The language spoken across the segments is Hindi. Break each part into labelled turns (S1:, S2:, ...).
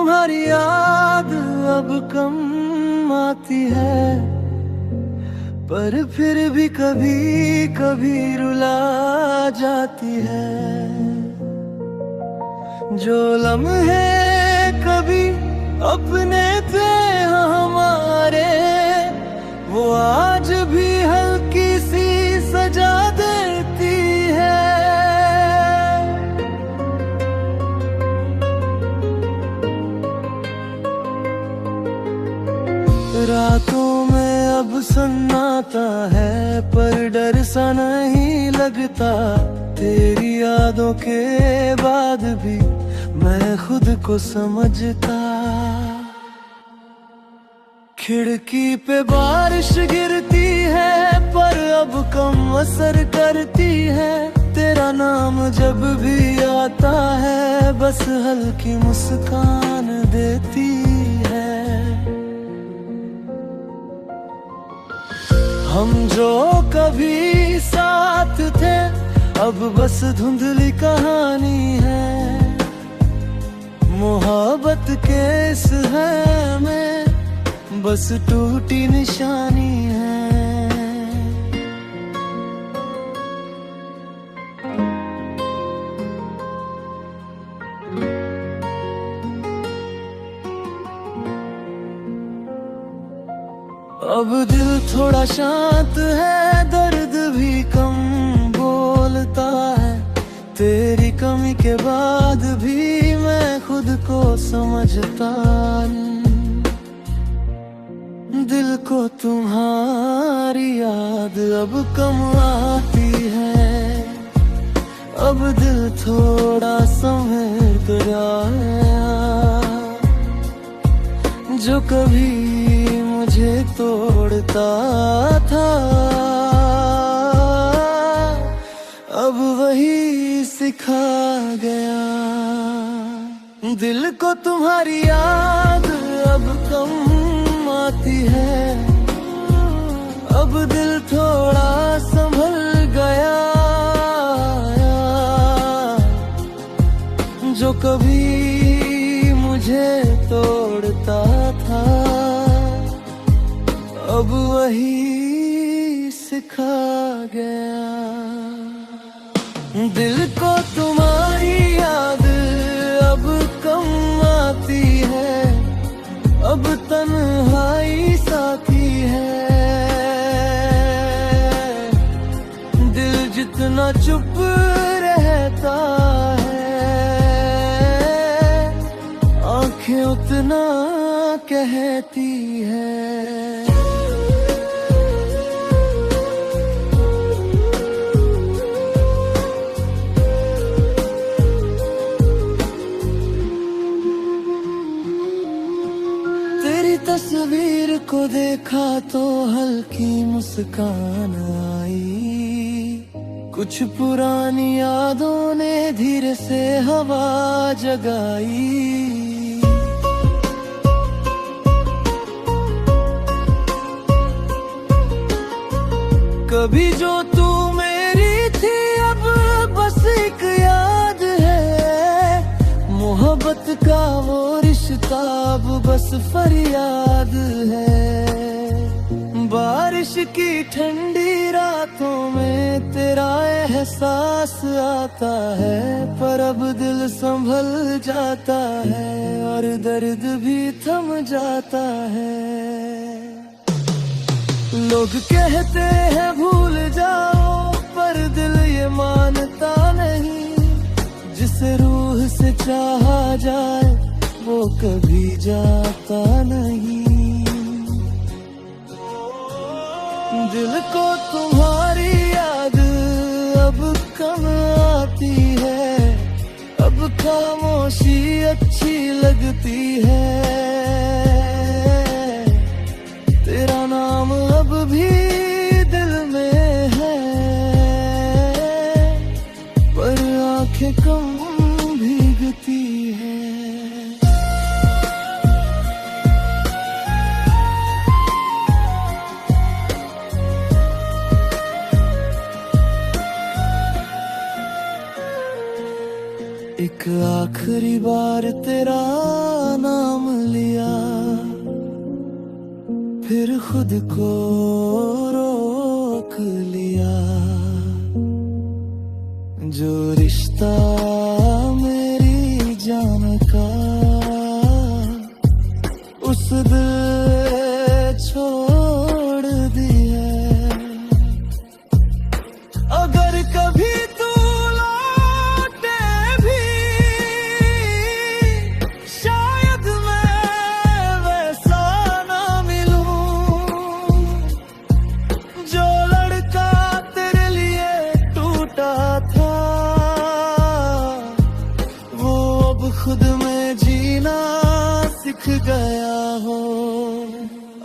S1: तुम्हारी याद अब कम आती है, पर फिर भी कभी कभी रुला जाती है। जो लम्हे कभी अपने थे हमारे, वो आज भी हल्की सी सजा देती है। रातों में अब सन्नाटा है, पर डर सा नहीं लगता। तेरी यादों के बाद भी मैं खुद को समझता। खिड़की पे बारिश गिरती है, पर अब कम असर करती है। तेरा नाम जब भी आता है, बस हल्की मुस्कान देती है। हम जो कभी साथ थे, अब बस धुंधली कहानी है। मोहब्बत के इस है में बस टूटी निशानी है। अब दिल थोड़ा शांत है, दर्द भी कम बोलता है। तेरी कमी के बाद भी मैं खुद को समझता। दिल को तुम्हारी याद अब कम आती है। अब दिल थोड़ा संभल गया, जो कभी मुझे तोड़ता था, अब वही सिखा गया। दिल को तुम्हारी याद अब कम आती है। अब दिल थोड़ा संभल गया, जो कभी मुझे तोड़ता था, अब वही सिखा गया। दिल को तुम्हारी याद अब कम आती है। अब तन्हाई साथी है। दिल जितना चुप रहता है, आंखें उतना कहती है। तस्वीर को देखा तो हल्की मुस्कान आई। कुछ पुरानी यादों ने धीरे से हवा जगाई। कभी जो तू मेरी थी, अब बस एक याद है। मोहब्बत का वो रिश्ता अब बस फरियाद है। बारिश की ठंडी रातों में तेरा एहसास आता है, पर अब दिल संभल जाता है और दर्द भी थम जाता है। लोग कहते हैं भूल जाओ, पर दिल ये मानता नहीं। जिसे रूह से चाहा जाए, वो कभी जाता नहीं। दिल को तुम्हारी याद अब कम आती है। अब खामोशी अच्छी लगती है। तेरा नाम अब भी दिल में है, पर आंखें कम भीगती है। एक एक आखिरी बार तेरा नाम लिया, फिर खुद को रोक लिया। जो रिश्ता मेरी जान का उस दिल छोड़ दिया। अगर कभी तू लौटे भी शायद मैं वैसा ना मिलूं। जो लड़का तेरे लिए टूटा था वो अब खुद में जीना सीख गया हो।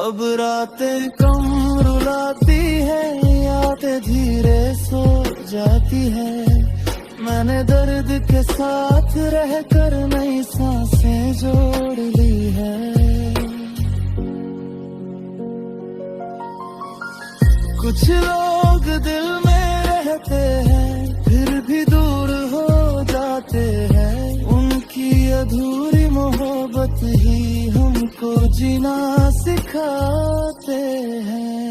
S1: अब रातें कम रुलाती है, यादें धीरे सो जाती है। मैंने दर्द के साथ रहकर नई सांसें जोड़ ली है। कुछ लोग दिल में रहते हैं फिर भी दूर हो जाते हैं। उनकी अधूरी मोहब्बत ही हमको जीना सिखाते हैं।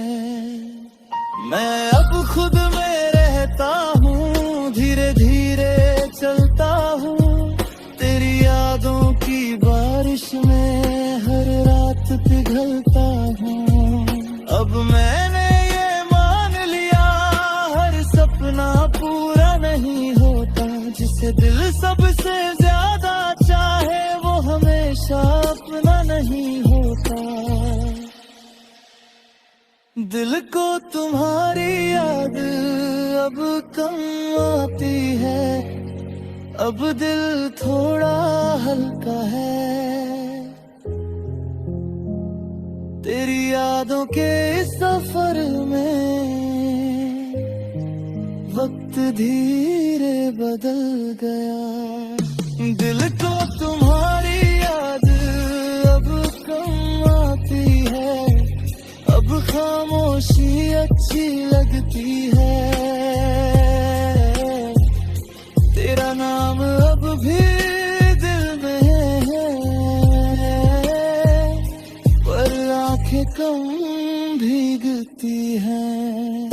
S1: मैं अब खुद में रहता हूँ, धीरे धीरे चलता हूँ। तेरी यादों की बारिश में हर रात पिघलता हूँ। अब मैंने ये मान लिया हर सपना पूरा नहीं होता। जिसे दिल सबसे ज्यादा चाहे वो हमेशा अपना नहीं होता। दिल को तुम्हारी याद अब कम आती है। अब दिल थोड़ा हल्का है। तेरी यादों के इस सफर में वक्त धीरे बदल गया। दिल को तुम्हारी याद अब कम आती है। अब खामोशी अच्छी लगती है। तेरा नाम अब भी दिल में है, पर आंखें कम भीगती हैं।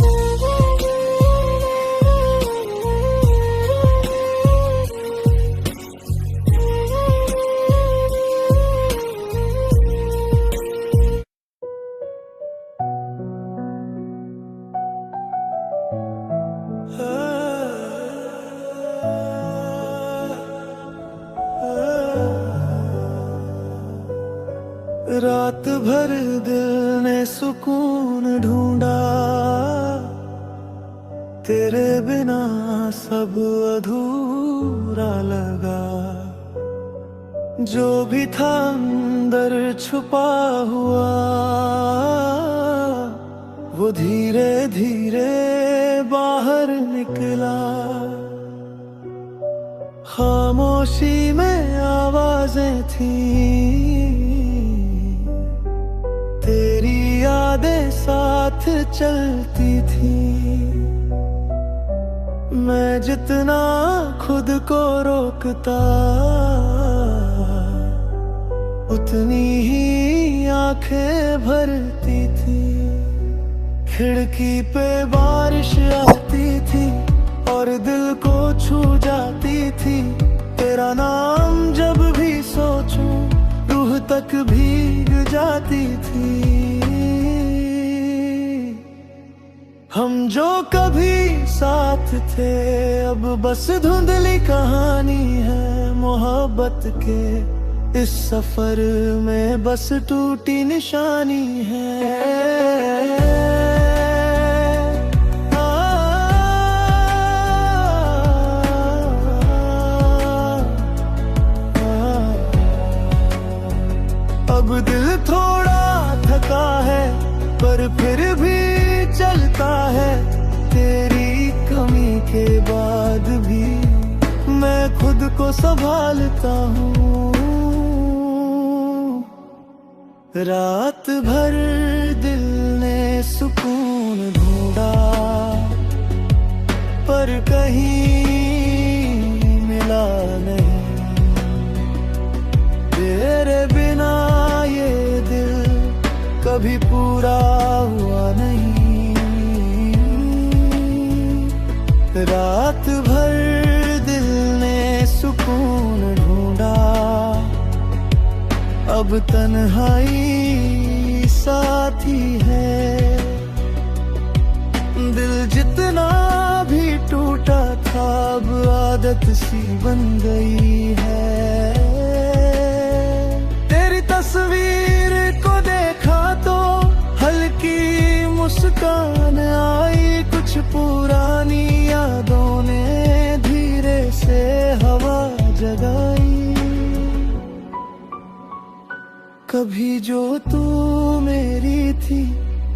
S1: रात भर दिल ने सुकून ढूंढा, तेरे बिना सब अधूरा लगा। जो भी था अंदर छुपा हुआ वो धीरे धीरे बाहर निकला। खामोशी में आवाजें थीं, तेरी यादें साथ चलती थी। मैं जितना खुद को रोकता उतनी ही आंखें भरती थी। खिड़की पे बारिश आती थी और दिल को छू जाती थी। तेरा नाम जब भी सोचूं रूह तक भीग जाती थी। हम जो कभी साथ थे अब बस धुंधली कहानी है मोहब्बत के। इस सफर में बस टूटी निशानी है। अब दिल थोड़ा थका है पर फिर भी चलता है। तेरी कमी के बाद भी मैं खुद को संभालता हूँ। रात भर दिल ने सुकून ढूंढा पर कहीं मिला नहीं। कभी पूरा हुआ नहीं। रात भर दिल ने सुकून ढूंढा, अब तन्हाई साथी है। दिल जितना भी टूटा था अब आदत सी बन गई है। तेरी तस्वीर को देखा तो हल्की मुस्कान आई, कुछ पुरानी यादों ने धीरे से हवा जगाई। कभी जो तू मेरी थी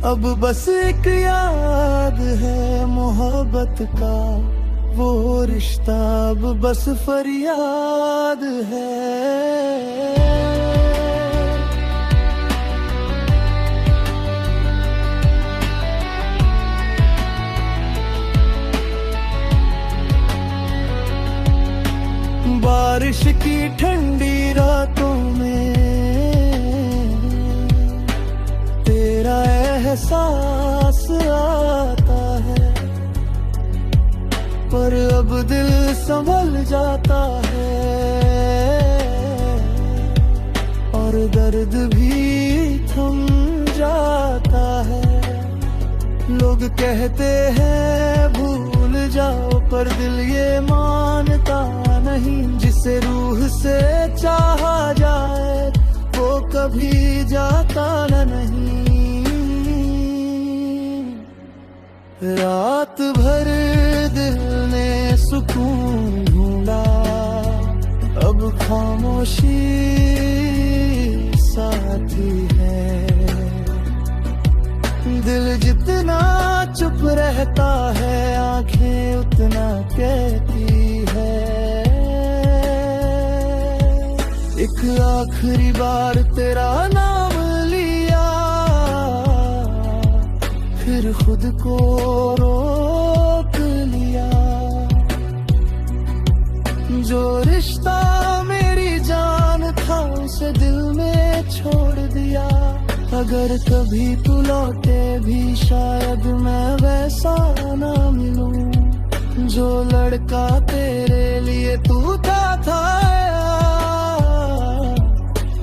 S1: अब बस एक याद है मोहब्बत का, वो रिश्ता अब बस फरियाद है। बारिश की ठंडी रातों में तेरा एहसास आता है, पर अब दिल संभल जाता है और दर्द भी थम जाता है। लोग कहते हैं भूल जाओ, पर दिल ये मानता नहीं। जिसे रूह से चाहा जाए वो कभी जाता नहीं। रात भर दिल ने सुकून ढूंढा, अब खामोशी साथी है। दिल जितना चुप रहता है आंखें उतना कहती है। एक आखिरी बार तेरा नाम लिया, फिर खुद को रोक लिया। जो रिश्ता मेरी जान था उसे दिल में छोड़ दिया। अगर कभी तू लौटे भी शायद मैं वैसा ना मिलूं, जो लड़का तेरे लिए तू था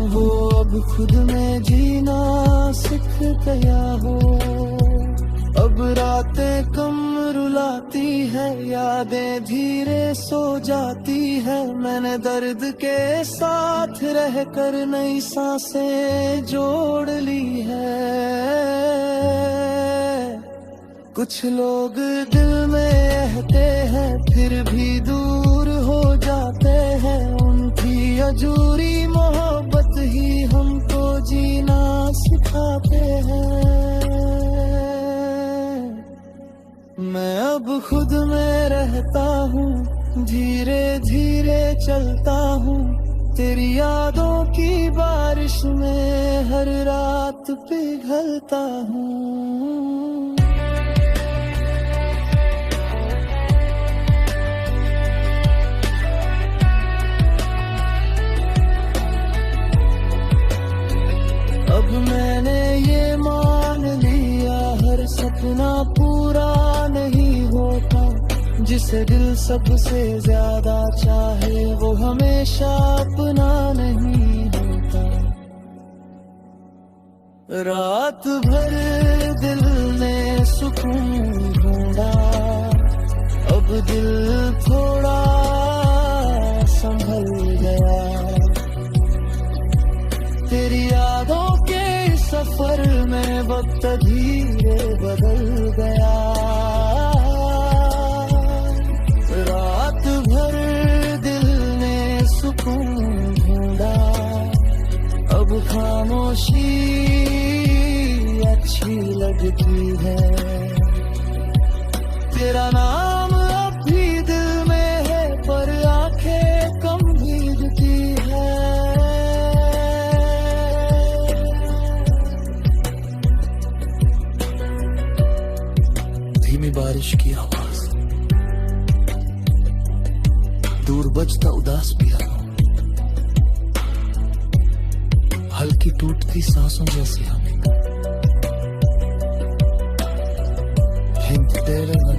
S1: वो अब खुद में जीना सीख गया हो। अब रातें कम रुलाती है, यादें धीरे सो जाती है। मैंने दर्द के साथ रहकर नई सांसें जोड़ ली है। कुछ लोग दिल में रहते हैं फिर भी दूर हो जाते हैं। उनकी अजूरी मोहब्बत ही हमको जीना सिखाते हैं। मैं अब खुद में रहता हूँ, धीरे धीरे चलता हूँ। तेरी यादों की बारिश में हर रात पिघलता हूँ। अब मैंने ये मान लिया हर सपना पूरा नहीं होता। जिसे दिल सबसे ज्यादा चाहे वो हमेशा अपना नहीं होता। रात भर दिल ने सुकून ढूंढा, अब दिल थोड़ा संभल गया। तेरी यादों के सफर में वक्त धीरे बदल गया। रात भर दिल ने सुकून ढूंढा, अब खामोशी अच्छी लगती है। तेरा नाम अब भी दिल में है पर आंखें कम भीगती है। धीमी बारिश की आवाज, दूर बजता उदास पियानो, हल्की टूटती सांसों जैसी हमें तेरे